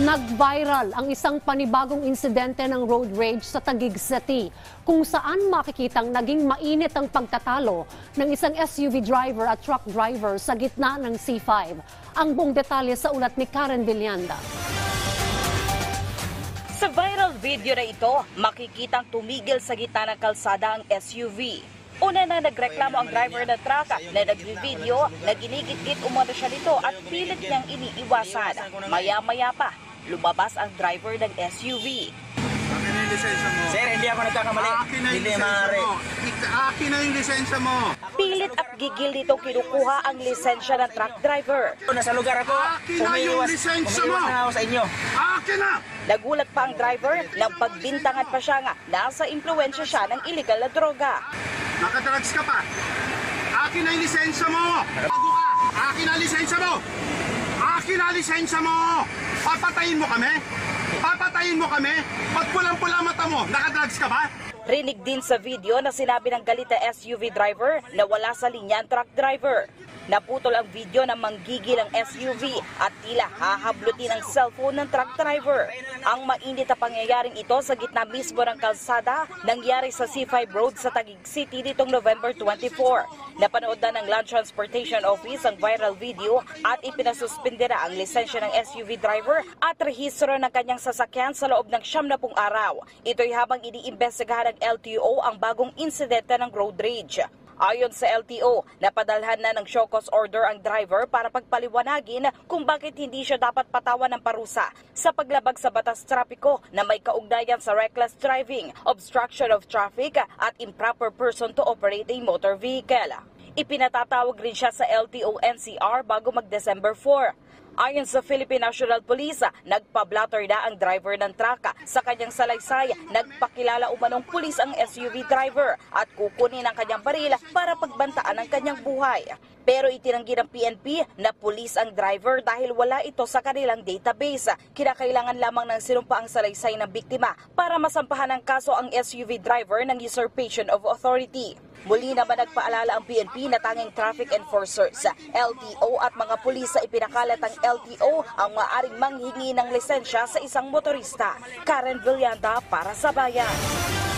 Nag-viral ang isang panibagong insidente ng road rage sa Taguig City, kung saan makikitang naging mainit ang pagtatalo ng isang SUV driver at truck driver sa gitna ng C5. Ang buong detalye sa ulat ni Karen Villanda. Sa viral video na ito, makikitang tumigil sa gitna ng kalsada ang SUV. Una na nagreklamo ang driver ng truck na nagbi-video na ginigit-git umano siya nito at pilit niyang iniiwasan. Maya-maya pa, lumabas ang driver ng SUV. Akin na yung lisensya mo. Sir, hindi ako nagkakamali. Akin na yung lisensya mo. Akin na yung lisensya mo. Pilit at gigil dito kinukuha ang lisensya ng truck driver. Nasa lugar ako. Akin na yung lisensya mo. Umiiwas na ako sa inyo. Akin na! Nagulat pa ang driver nang pagbintangan pa siya nga nasa impluwensya siya ng illegal na droga. Nakadrugs ka pa. Akin na yung lisensya mo. Bago ka. Akin na yung lisensya mo. Akin na yung lisensya mo. Papatayin mo kami? Papatayin mo kami? Pag pulang-pula mata mo, nakadrugs ka ba? Rinig din sa video na sinabi ng galit na SUV driver na wala sa linya ang truck driver. Naputol ang video ng manggigil ang SUV at tila hahablutin ang cellphone ng truck driver. Ang mainit na pangyayaring ito sa gitna mismo ng kalsada nangyari sa C5 Road sa Taguig City nitong November 24. Napanood na ng Land Transportation Office ang viral video at ipinasuspinde na ang lisensya ng SUV driver at rehistro ng kanyang sasakyan sa loob ng 70 araw. Ito'y habang iniimbestigahan ng LTO ang bagong insidente ng road rage. Ayon sa LTO, napadalhan na ng show cause order ang driver para pagpaliwanagin kung bakit hindi siya dapat patawan ng parusa sa paglabag sa batas trapiko na may kaugnayan sa reckless driving, obstruction of traffic at improper person to operate a motor vehicle. Ipinatatawag rin siya sa LTO-NCR bago mag-December 4. Ayon sa Philippine National Police, nagpa-blotter na ang driver ng truck. Sa kanyang salaysay, nagpakilala umanong pulis ang SUV driver at kukunin ang kanyang baril para pagbantaan ang kanyang buhay. Pero itinanggi ng PNP na pulis ang driver dahil wala ito sa kanilang database. Kinakailangan lamang ng sinumpa ang salaysay ng biktima para masampahan ng kaso ang SUV driver ng usurpation of authority. Muli naman nagpaalala ang PNP na tanging traffic enforcers, LTO at mga pulis sa ipinakalat ang LTO ang maaaring manghingi ng lisensya sa isang motorista. Karen Villanda para sa Bayan.